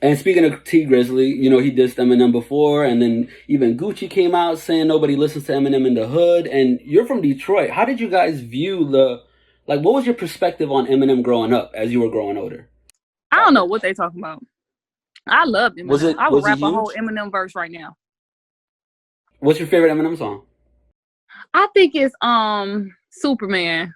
And speaking of T Grizzly, you know, he dissed Eminem before, and then even Gucci came out saying nobody listens to Eminem in the hood. And you're from Detroit. How did you guys view what was your perspective on Eminem growing up as you were growing older? I don't know what they talking about. I love Eminem. I would was it rap a huge? whole Eminem verse right now. What's your favorite Eminem song? I think it's Superman.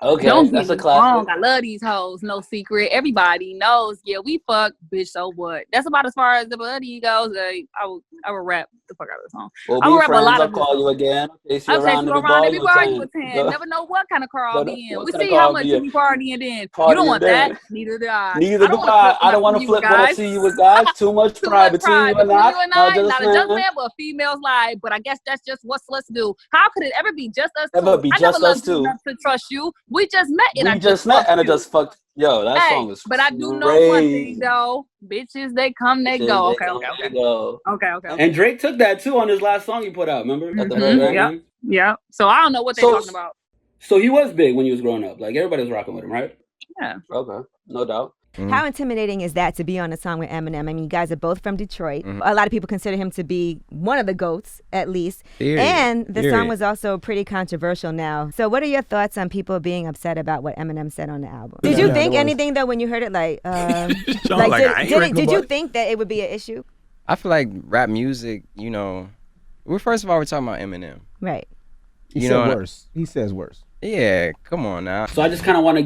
Okay, Don't that's get a me classic. wrong. I love these hoes. No secret. Everybody knows. Yeah, we fuck, bitch. So what? That's about as far as the buddy goes. I would rap the fuck out of the song. We'll I would be rap a friends. lot I'll of this call song. you again. Chase you I'll chase around you to the around bar. every You bar you attend. attend. Never know what kind of car I'll be in. What We kind of see car how I'll much be you in. be partying in. You Party don't and want that. dance. Neither do I. Neither I don't do want to flip I. I don't nothing want from to you flip when I guys. see you with guys. Too much Too pride much between you pride and between I. you and No, I. just Not a man. judgment, but females lie. But I guess that's just what sluts do. How could it ever be just us Never two? be I never just us loved you two. enough to trust you. We just met and I We just just met fucked and I you. just fucked. Yo, that Hey, song is but I do know one thing crazy. though. Bitches, they come, they Bitches, go. they Okay. come, they go. Okay. And Drake took that too on his last song he put out. Remember at the hood, right, Yep. man? Yep. So I don't know what they're So, talking about. so he was big when he was growing up. Like everybody was rocking with him, right? Yeah. Okay, no doubt. How intimidating is that to be on a song with Eminem? I mean, you guys are both from Detroit. A lot of people consider him to be one of the GOATs, at least. And the song was also pretty controversial now. So what are your thoughts on people being upset about what Eminem said on the album? Did you think anything, though, when you heard it? Did you think that it would be an issue? I feel like rap music, you know, first of all, we're talking about Eminem. Right. He says worse. Yeah, come on now. So I just kind of want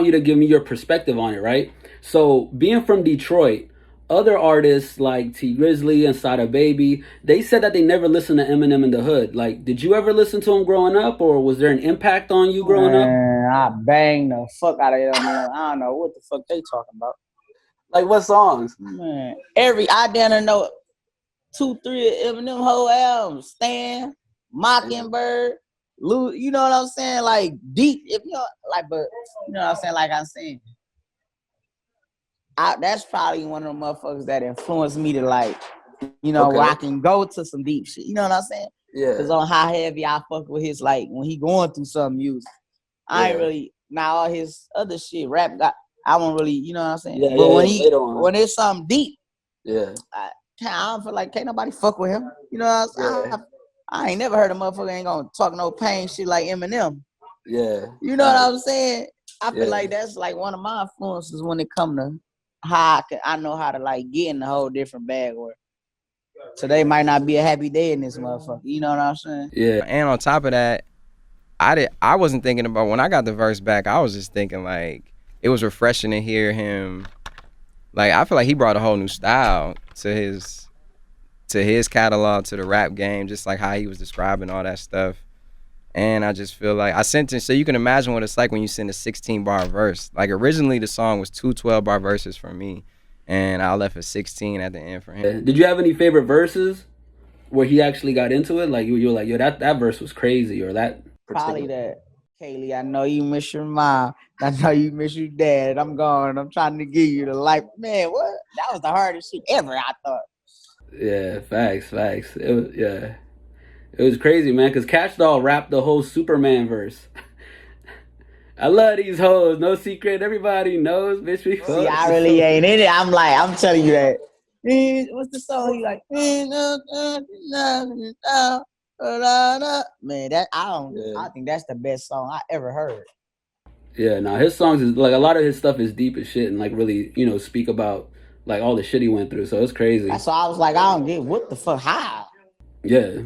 you to give me your perspective on it, right? So being from Detroit, other artists like T Grizzley and Sada Baby, they said that they never listened to Eminem in the hood. Like, did you ever listen to him growing up, or was there an impact on you growing up? I banged the fuck out of Eminem. I don't know what the fuck they talking about. Like what songs? Man, I didn't know 2, 3 of Eminem whole albums. Stan, Mockingbird. You know what I'm saying? Like deep, if you know, like, but you know what I'm saying? Like I'm saying, that's probably one of the motherfuckers that influenced me to like, you know, where I can go to some deep shit. You know what I'm saying? Yeah. Cause on how heavy I fuck with his like when he going through some music. I ain't really now all his other shit rap. I won't really, you know what I'm saying? Yeah, but when it's something deep, I don't feel like can't nobody fuck with him. You know what I'm saying? I ain't never heard a motherfucker ain't gonna talk no pain shit like Eminem. Yeah. You know what I'm saying? I feel like that's like one of my influences when it come to how I know how to like get in a whole different bag where today might not be a happy day in this motherfucker. You know what I'm saying? Yeah. And on top of that, I wasn't thinking about when I got the verse back, I was just thinking like it was refreshing to hear him. Like I feel like he brought a whole new style to his catalog, to the rap game, just like how he was describing all that stuff. And I just feel like I sent it, so you can imagine what it's like when you send a 16-bar verse. Like originally the song was 2 12-bar verses for me, and I left a 16 at the end for him. Did you have any favorite verses where he actually got into it? Like you were like, yo, that verse was crazy, or that probably that. Kaylee, I know you miss your mom. I know you miss your dad. I'm gone. I'm trying to give you the life. Man, what? That was the hardest shit ever, I thought. Yeah, facts. It was crazy, man, because Kash Doll rapped the whole Superman verse. I love these hoes, no secret, everybody knows, bitch, we fuck. See, I really ain't in it. I'm telling you that. What's the song? He like, man, that I think that's the best song I ever heard. Yeah, no, his songs is like a lot of his stuff is deep as shit and like really, you know, speak about like all the shit he went through. So it's crazy. That's why I was like, I don't get what the fuck, how? Yeah.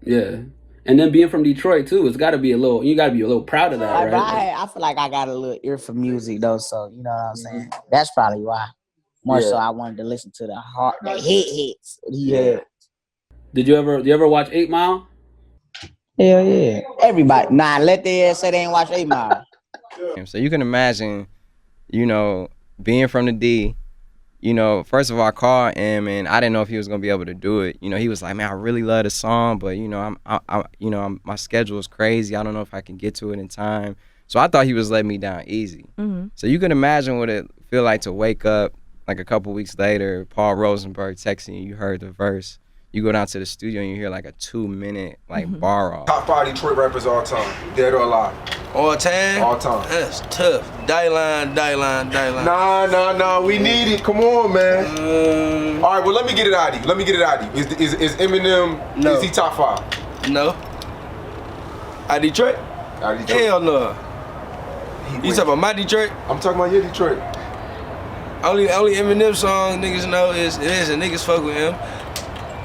And then being from Detroit too, you gotta be a little proud of that, right? I feel like I got a little ear for music though, so you know what I'm saying? That's probably why. More so I wanted to listen to the hits he had. Did you ever watch 8 Mile? Hell yeah. Everybody. Nah, let their ass say they ain't watch 8 Mile. So you can imagine, you know, being from the D, you know, first of all, I called him and I didn't know if he was gonna be able to do it. You know, he was like, "Man, I really love the song, but you know, my schedule is crazy. I don't know if I can get to it in time." So I thought he was letting me down easy. Mm-hmm. So you can imagine what it feel like to wake up like a couple weeks later, Paul Rosenberg texting you heard the verse. you go down to the studio and you hear like a 2-minute like bar off. Top 5 Detroit rappers all time, dead or alive. All time? All time. That's tough. Dylan. Nah, we need it. Come on, man. All right, well, let me get it out of you. Is Eminem, No. is he top 5? No. Out Detroit? Out of Detroit. Hell no. You talking about my Detroit? I'm talking about your Detroit. Only Eminem song niggas know is and niggas fuck with him.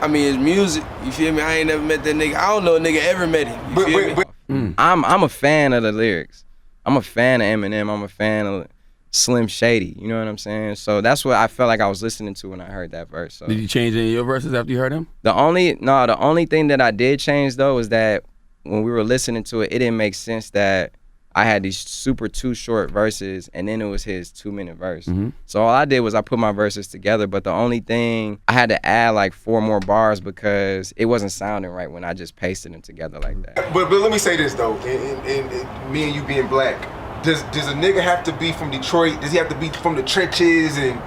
I mean, his music, you feel me? I ain't never met that nigga. I don't know a nigga ever met him. You feel me? I'm a fan of the lyrics. I'm a fan of Eminem. I'm a fan of Slim Shady. You know what I'm saying? So that's what I felt like I was listening to when I heard that verse. So. Did you change any of your verses after you heard him? The only thing that I did change though was that when we were listening to it, it didn't make sense that I had these super 2 short verses and then it was his 2-minute verse. So all I did was I put my verses together, but the only thing, I had to add like 4 more bars because it wasn't sounding right when I just pasted them together like that. But let me say this though, and me and you being black, does a nigga have to be from Detroit? Does he have to be from the trenches and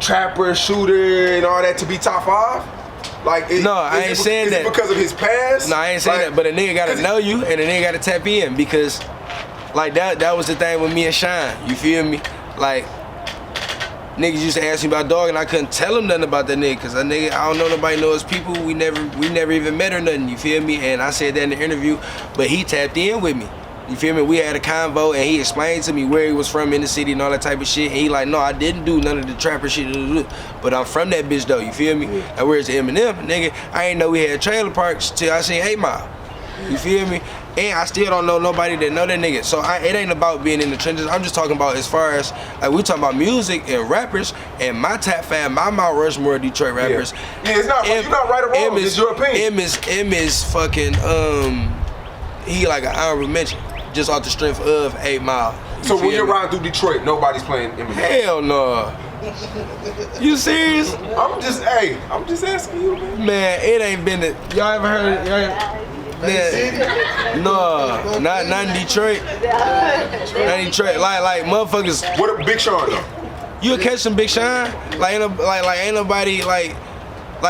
trapper, shooter, and all that to be top 5? Like, No, I ain't saying that. Is it because of his past? No, I ain't saying that, but a nigga gotta know you and a nigga gotta tap in because like that was the thing with me and Shine, you feel me? Like, niggas used to ask me about Dugg and I couldn't tell them nothing about that nigga, cause that nigga, I don't know nobody knows people, we never even met or nothing, you feel me? And I said that in the interview, but he tapped in with me. You feel me? We had a convo and he explained to me where he was from in the city and all that type of shit. And he like, no, I didn't do none of the trapper shit, but I'm from that bitch though, you feel me? And where's Eminem, nigga? I ain't know we had trailer parks till I seen 8 Mile. You feel me? And I still don't know nobody that know that nigga. So it ain't about being in the trenches. I'm just talking about as far as, like, we talking about music and rappers, and my top 5, my Mount Rushmore Detroit rappers. Yeah, it's not, you're not right or wrong, it's your opinion. M is fucking, he like an honorable mention, just off the strength of 8 Mile. So when you're riding through Detroit, nobody's playing Eminem? Hell no. You serious? I'm just asking you, man. Man, it ain't been y'all ever heard no, not in Detroit. Not in Detroit. Like motherfuckers. What a Big Sean though? You'll catch some Big Sean. Like ain't nobody like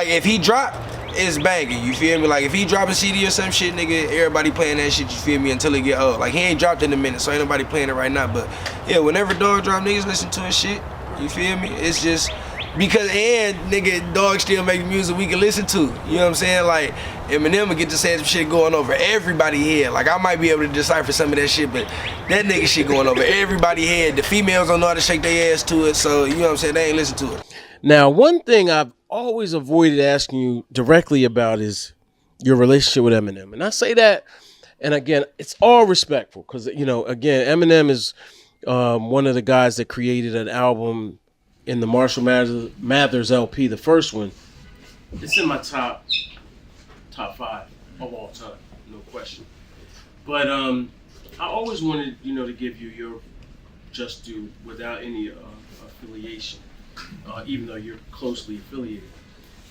if he drop, it's banging. You feel me? Like if he drop a CD or some shit, nigga, everybody playing that shit. You feel me? Until it get old. Like he ain't dropped in a minute, so ain't nobody playing it right now. But yeah, whenever Dugg drop, niggas listen to his shit. You feel me? It's just because nigga, Dugg still make music we can listen to. You know what I'm saying? Like Eminem will get to saying some shit going over everybody's head. Like I might be able to decipher some of that shit, but that nigga shit going over everybody's head. The females don't know how to shake their ass to it, so you know what I'm saying? They ain't listen to it. Now, one thing I've always avoided asking you directly about is your relationship with Eminem. And I say that, and again, it's all respectful because, you know, again, Eminem is one of the guys that created an album in the Marshall Mathers LP, the first one. It's in my top 5 of all time, no question. But I always wanted, you know, to give you your just due without any affiliation, even though you're closely affiliated.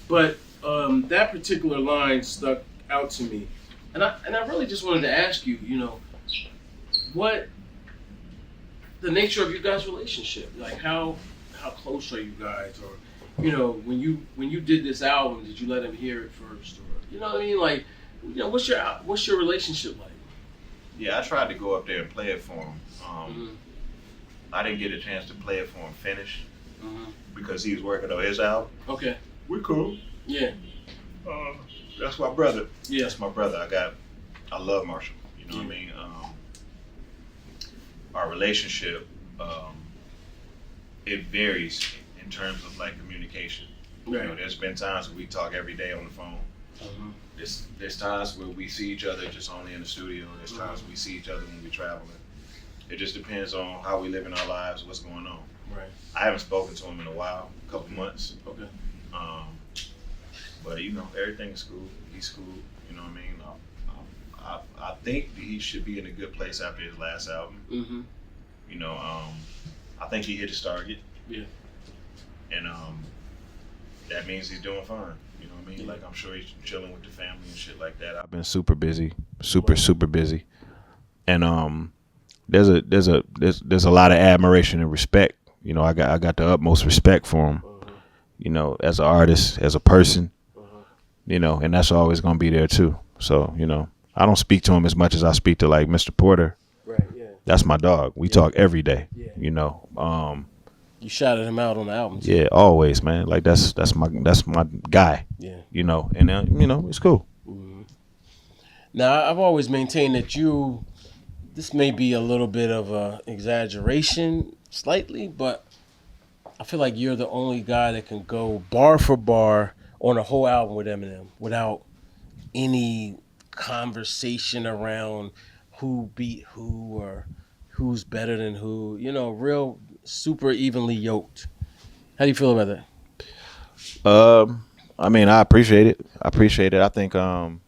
But that particular line stuck out to me, and I really just wanted to ask you, you know, what the nature of your guys' relationship, like how close are you guys, or you know, when you did this album, did you let him hear it first, or you know what I mean, like, you know, what's your relationship like? Yeah, I tried to go up there and play it for him. I didn't get a chance to play it for him finish because he was working on his album. Okay. We're cool. Yeah. That's my brother. Yeah. That's my brother. I love Marshall. You know what I mean? Our relationship, it varies in terms of like communication. Right. You know, there's been times where we talk every day on the phone. There's times where we see each other just only in the studio. There's times we see each other when we're traveling. It just depends on how we live in our lives, what's going on. Right. I haven't spoken to him in a while, a couple months. Okay. But you know, everything is cool. He's cool. You know what I mean? I think he should be in a good place after his last album. You know, I think he hit his target. Yeah. And that means he's doing fine. You know what I mean? Yeah. Like I'm sure he's chilling with the family and shit like that. I've been super busy, super busy, and there's a lot of admiration and respect. You know, I got the utmost respect for him. You know, as an artist, as a person, you know, and that's always gonna be there too. So, you know, I don't speak to him as much as I speak to like Mr. Porter. Right. Yeah. That's my dog. We talk every day. Yeah. You know. You shouted him out on the album. Too. Yeah, always, man. Like that's my guy. Yeah. You know, and you know, it's cool. Mm-hmm. Now, I've always maintained that this may be a little bit of a exaggeration, slightly, but I feel like you're the only guy that can go bar for bar on a whole album with Eminem without any conversation around who beat who or who's better than who. You know, real super evenly yoked. How do you feel about that? I mean, I appreciate it. I think I'm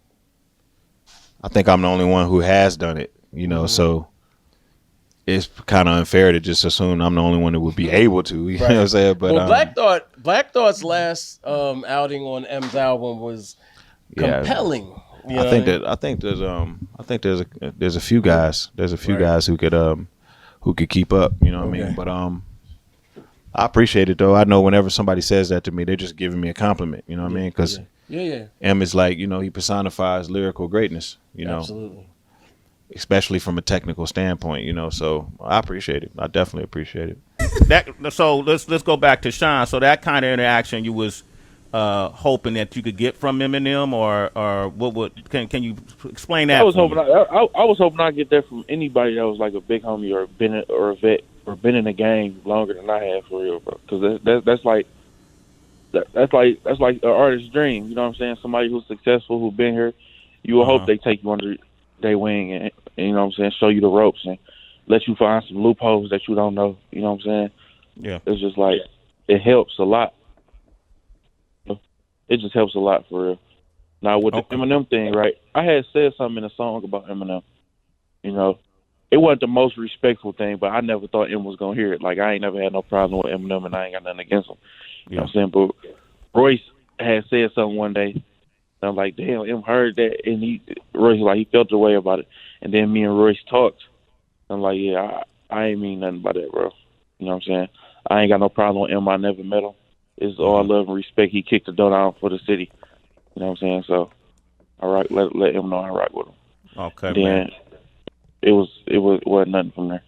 the only one who has done it. You know, so it's kind of unfair to just assume I'm the only one that would be able to. You know what I'm saying? But Black Thought's last outing on M's album was compelling. I think there's a few guys. There's a few guys who could keep up. You know what I mean? But I appreciate it though. I know whenever somebody says that to me, they're just giving me a compliment. You know what I mean? Because M is like, you know, he personifies lyrical greatness. You know, absolutely. Especially from a technical standpoint, you know. So I appreciate it. I definitely appreciate it. So let's go back to Sean. So that kind of interaction you was hoping that you could get from Eminem, or what? Can you explain that? I was hoping I'd get that from anybody that was like a big homie or a vet or been in the game longer than I have, for real, bro. Because that's like an artist's dream. You know what I'm saying? Somebody who's successful, who's been here. You will hope they take you under their wing and you know what I'm saying, show you the ropes and let you find some loopholes that you don't know. You know what I'm saying? Yeah. It's just like it helps a lot. It just helps a lot, for real. Now with the Eminem thing, right? I had said something in a song about Eminem. You know, it wasn't the most respectful thing, but I never thought M was gonna hear it. Like I ain't never had no problem with Eminem, and I ain't got nothing against him. You know what I'm saying? But Royce had said something one day. I'm like, damn, M heard that, and Royce was like, he felt the way about it. And then me and Royce talked. I'm like, yeah, I ain't mean nothing by that, bro. You know what I'm saying? I ain't got no problem with M. I never met him. It's all love and respect. He kicked the door down for the city. You know what I'm saying? So, all right, let him know I rock with him. Okay, then man. It wasn't nothing from there.